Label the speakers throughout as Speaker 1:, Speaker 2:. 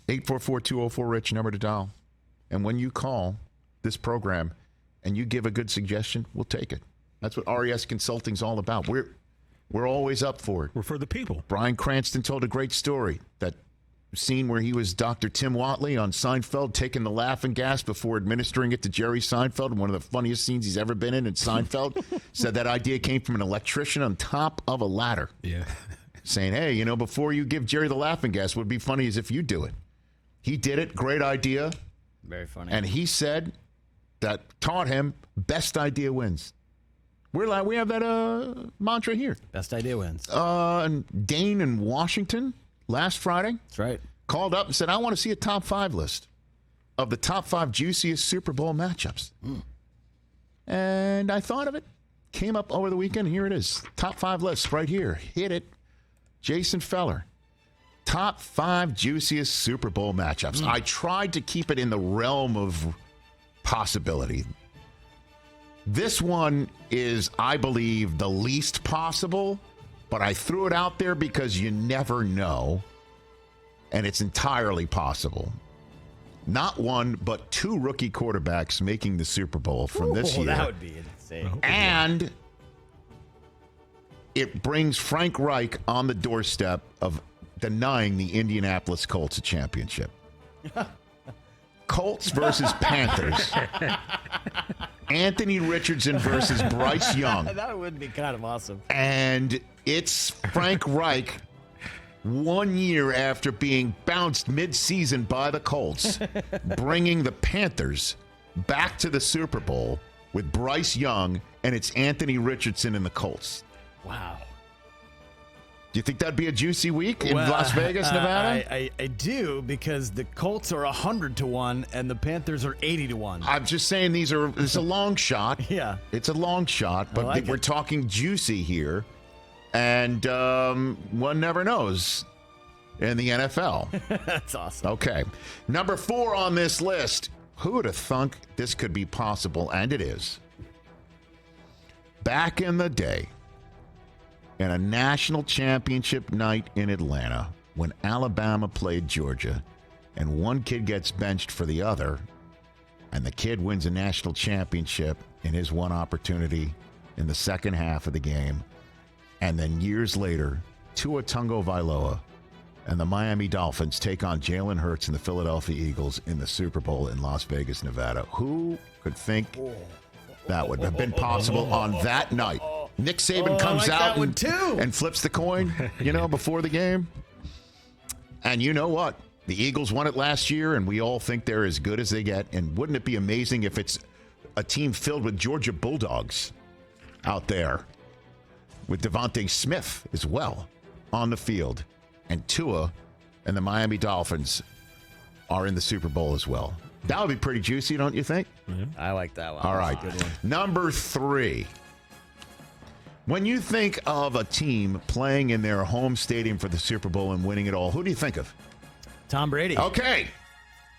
Speaker 1: 844-204-RICH, number to dial. And when you call this program and you give a good suggestion, we'll take it. That's what RES Consulting's all about. We're always up for it.
Speaker 2: We're for the people.
Speaker 1: Bryan Cranston told a great story. That scene where he was Dr. Tim Whatley on Seinfeld taking the laughing gas before administering it to Jerry Seinfeld. One of the funniest scenes he's ever been in Seinfeld. Said that idea came from an electrician on top of a ladder.
Speaker 2: Yeah.
Speaker 1: Saying, hey, before you give Jerry the laughing gas, what would be funny is if you do it. He did it. Great idea.
Speaker 3: Very funny.
Speaker 1: And he said that taught him best idea wins. We have that mantra here.
Speaker 3: Best idea wins.
Speaker 1: And Dane in Washington last Friday.
Speaker 3: That's right.
Speaker 1: Called up and said, I want to see a top 5 list of the top 5 juiciest Super Bowl matchups. And I thought of it. Came up over the weekend. Here it is. Top 5 list right here. Hit it. Jason Feller. Top 5 juiciest Super Bowl matchups. I tried to keep it in the realm of possibility. This one is, I believe, the least possible, but I threw it out there because you never know, and it's entirely possible. Not one, but 2 rookie quarterbacks making the Super Bowl from this year.
Speaker 3: That would be insane.
Speaker 1: And it brings Frank Reich on the doorstep of denying the Indianapolis Colts a championship. Colts versus Panthers. Anthony Richardson versus Bryce Young.
Speaker 3: That would be kind of awesome.
Speaker 1: And it's Frank Reich 1 year after being bounced mid-season by the Colts, bringing the Panthers back to the Super Bowl with Bryce Young, and it's Anthony Richardson and the Colts.
Speaker 3: Wow.
Speaker 1: Do you think that'd be a juicy week in Las Vegas, Nevada?
Speaker 3: I do, because the Colts are 100-1 and the Panthers are 80-1.
Speaker 1: I'm just saying it's a long shot.
Speaker 3: Yeah.
Speaker 1: It's a long shot, but we're talking juicy here. And one never knows in the NFL.
Speaker 3: That's awesome.
Speaker 1: Okay. Number 4 on this list. Who would have thunk this could be possible? And it is. Back in the day, in a national championship night in Atlanta, when Alabama played Georgia, and one kid gets benched for the other, and the kid wins a national championship in his one opportunity in the second half of the game, and then years later, Tua Tagovailoa and the Miami Dolphins take on Jalen Hurts and the Philadelphia Eagles in the Super Bowl in Las Vegas, Nevada. Who could think that would have been possible on that night? Nick Saban comes out and flips the coin, before the game. And you know what? The Eagles won it last year, and we all think they're as good as they get. And wouldn't it be amazing if it's a team filled with Georgia Bulldogs out there with Devontae Smith as well on the field, and Tua and the Miami Dolphins are in the Super Bowl as well. That would be pretty juicy, don't you think?
Speaker 3: Mm-hmm. I like that one.
Speaker 1: All right.
Speaker 3: Good one.
Speaker 1: Number 3. When you think of a team playing in their home stadium for the Super Bowl and winning it all, who do you think of?
Speaker 3: Tom Brady.
Speaker 1: Okay.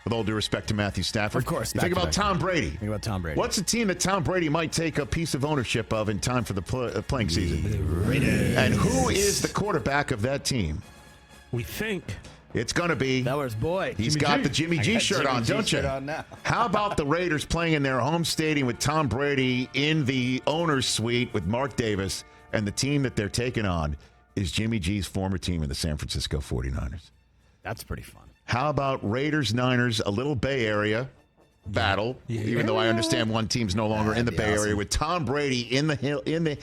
Speaker 1: With all due respect to Matthew Stafford.
Speaker 3: Of course.
Speaker 1: Think about Tom Brady.
Speaker 3: Think about Tom Brady.
Speaker 1: What's a team that Tom Brady might take a piece of ownership of in time for the playing season?
Speaker 3: The Raiders.
Speaker 1: And who is the quarterback of that team?
Speaker 2: We think
Speaker 1: it's going to be.
Speaker 3: That was boy.
Speaker 1: He's got the Jimmy G shirt on, don't you? How about the Raiders playing in their home stadium with Tom Brady in the owner's suite with Mark Davis, and the team that they're taking on is Jimmy G's former team in the San Francisco 49ers?
Speaker 3: That's pretty fun.
Speaker 1: How about Raiders-Niners, a little Bay Area battle, even though I understand one team's no longer in the Bay Area, with Tom Brady in the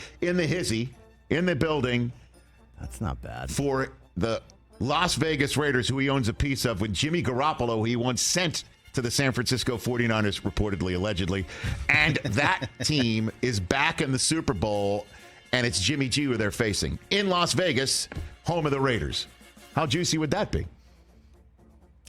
Speaker 1: building.
Speaker 3: That's not bad.
Speaker 1: For the Las Vegas Raiders, who he owns a piece of, with Jimmy Garoppolo, who he once sent to the San Francisco 49ers, reportedly, allegedly. And that team is back in the Super Bowl, and it's Jimmy G who they're facing in Las Vegas, home of the Raiders. How juicy would that be?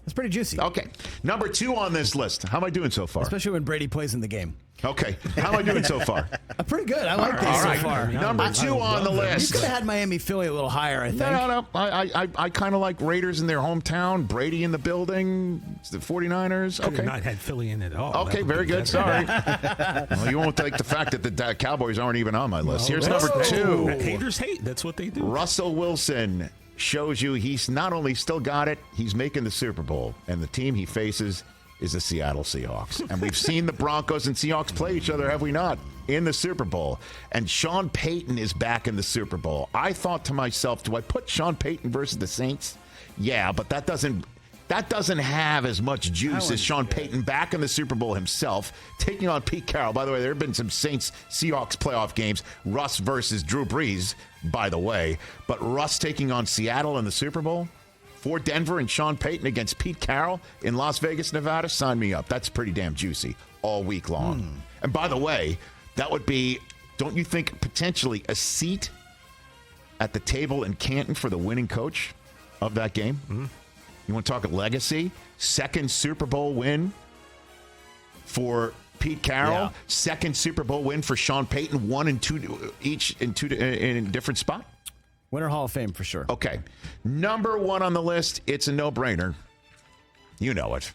Speaker 3: It's pretty juicy.
Speaker 1: Okay. Number 2 on this list. How am I doing so far?
Speaker 3: Especially when Brady plays in the game.
Speaker 1: Okay. How am I doing so far?
Speaker 3: Pretty good. I like this so far.
Speaker 1: Number 2 on the list.
Speaker 3: You could have had Miami Philly a little higher, I think.
Speaker 1: No. I kind of like Raiders in their hometown. Brady in the building. It's the 49ers.
Speaker 2: Could
Speaker 1: Okay.
Speaker 2: have not had Philly in it at all.
Speaker 1: Okay, very good. Sorry. Well, you won't take the fact that the Cowboys aren't even on my list. Here's number 2.
Speaker 2: Haters hate. That's what they do.
Speaker 1: Russell Wilson shows you he's not only still got it, he's making the Super Bowl. And the team he faces is the Seattle Seahawks. And we've seen the Broncos and Seahawks play each other, have we not, in the Super Bowl. And Sean Payton is back in the Super Bowl. I thought to myself, do I put Sean Payton versus the Saints? Yeah, but that doesn't have as much juice as Sean Payton back in the Super Bowl himself, taking on Pete Carroll. By the way, there have been some Saints-Seahawks playoff games. Russ versus Drew Brees, by the way. But Russ taking on Seattle in the Super Bowl for Denver and Sean Payton against Pete Carroll in Las Vegas, Nevada, sign me up. That's pretty damn juicy all week long. And by the way, that would be, don't you think, potentially a seat at the table in Canton for the winning coach of that game? Mm-hmm. You want to talk legacy? Second Super Bowl win for Pete Carroll. Yeah. Second Super Bowl win for Sean Payton. 1 and 2 each in a different spot.
Speaker 3: Winter Hall of Fame for sure.
Speaker 1: Okay. Number 1 on the list. It's a no-brainer. You know it.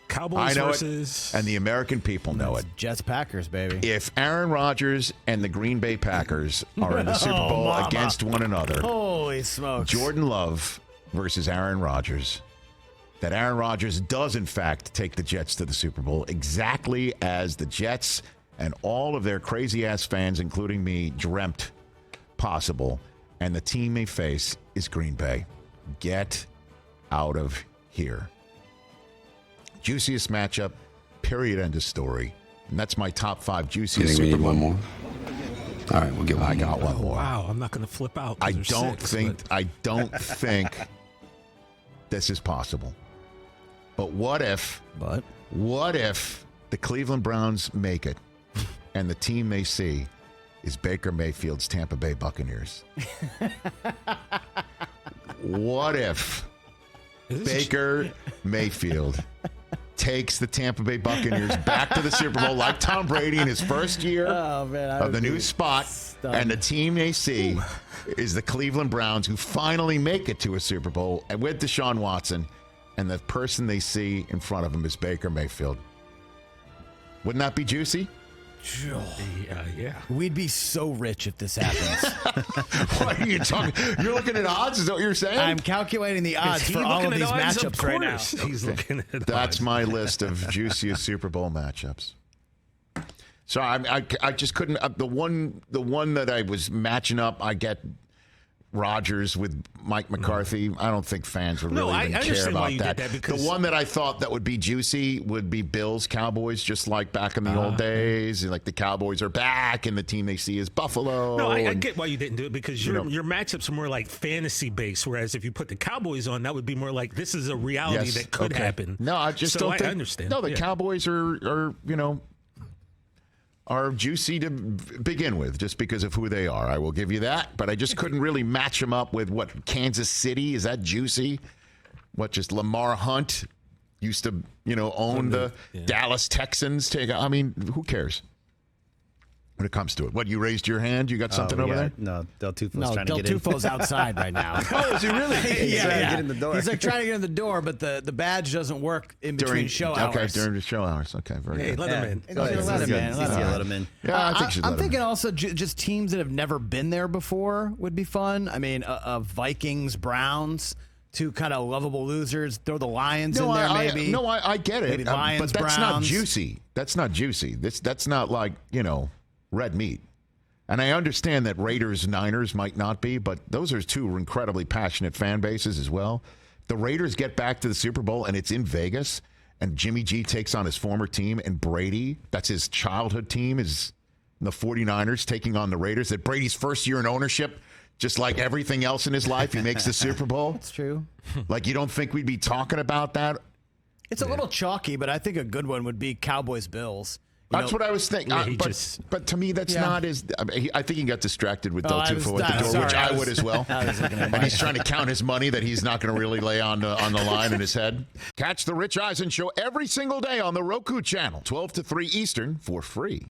Speaker 2: Cowboys
Speaker 1: I know
Speaker 2: versus...
Speaker 1: it, and the American people know it.
Speaker 3: Jets Packers, baby.
Speaker 1: If Aaron Rodgers and the Green Bay Packers are in the Super Bowl against one another,
Speaker 3: holy smokes.
Speaker 1: Jordan Love versus Aaron Rodgers, that Aaron Rodgers does, in fact, take the Jets to the Super Bowl, exactly as the Jets and all of their crazy-ass fans, including me, dreamt possible. And the team they face is Green Bay. Get out of here. Juiciest matchup, period, end of story. And that's my top 5 juiciest Super Bowl.
Speaker 4: One more? All right, we'll get one more.
Speaker 1: I got one more.
Speaker 2: Wow, I'm not going to flip out.
Speaker 1: I don't think this is possible. But what if the Cleveland Browns make it and the team they see is Baker Mayfield's Tampa Bay Buccaneers? What if Baker Mayfield takes the Tampa Bay Buccaneers back to the Super Bowl like Tom Brady in his first year of the new spot, and the team they see is the Cleveland Browns, who finally make it to a Super Bowl and with Deshaun Watson, and the person they see in front of them is Baker Mayfield? Wouldn't that be juicy?
Speaker 2: Yeah.
Speaker 3: We'd be so rich if this happens.
Speaker 1: What are you talking? You're looking at odds? Is that what you're saying?
Speaker 3: I'm calculating the odds for all of these matchups right now.
Speaker 2: He's looking at
Speaker 1: That's my list of juiciest Super Bowl matchups. So I just couldn't. The one that I was matching up, I get Rodgers with Mike McCarthy. I don't think fans would really even care about that. The one that I thought that would be juicy would be Bills Cowboys, just like back in the old days. Like the Cowboys are back, and the team they see is Buffalo.
Speaker 2: No, I get why you didn't do it, because your matchups are more like fantasy based. Whereas if you put the Cowboys on, that would be more like this is a reality that could happen.
Speaker 1: No, I just don't think. I
Speaker 2: understand.
Speaker 1: No, the Cowboys are juicy to begin with, just because of who they are. I will give you that. But I just couldn't really match them up with what Kansas City. Is that juicy? What, just Lamar Hunt used to, own the Dallas Texans? Who cares when it comes to it? What, you raised your hand? You got something over there?
Speaker 5: No, Del Tufo's trying to get in.
Speaker 3: Del Tufo's outside right now.
Speaker 1: Oh, is he really?
Speaker 3: He's
Speaker 5: trying to get in the door.
Speaker 3: He's like trying to get in the door, but the badge doesn't work in between show hours.
Speaker 1: Okay, during the show hours. Okay, very good.
Speaker 2: Let him in.
Speaker 5: Let him in.
Speaker 1: Yeah, I think
Speaker 3: I'm thinking also just teams that have never been there before would be fun. I mean, Vikings, Browns, two kind of lovable losers. Throw the Lions in there, maybe.
Speaker 1: I get it.
Speaker 3: Maybe Lions,
Speaker 1: but that's
Speaker 3: Browns.
Speaker 1: not juicy. That's not juicy. That's not like, red meat. And I understand that Raiders-Niners might not be, but those are two incredibly passionate fan bases as well. The Raiders get back to the Super Bowl, and it's in Vegas, and Jimmy G takes on his former team, and Brady, that's his childhood team, is the 49ers taking on the Raiders. That Brady's first year in ownership, just like everything else in his life, he makes the Super Bowl.
Speaker 3: That's true.
Speaker 1: Like, you don't think we'd be talking about that?
Speaker 3: It's a little chalky, but I think a good one would be Cowboys-Bills.
Speaker 1: That's what I was thinking. But to me, that's not as... I think he got distracted with Del Tufo at the door, which I would as well. And he's trying to count his money that he's not going to really lay on the line in his head. Catch the Rich Eisen Show every single day on the Roku channel, 12 to 3 Eastern, for free.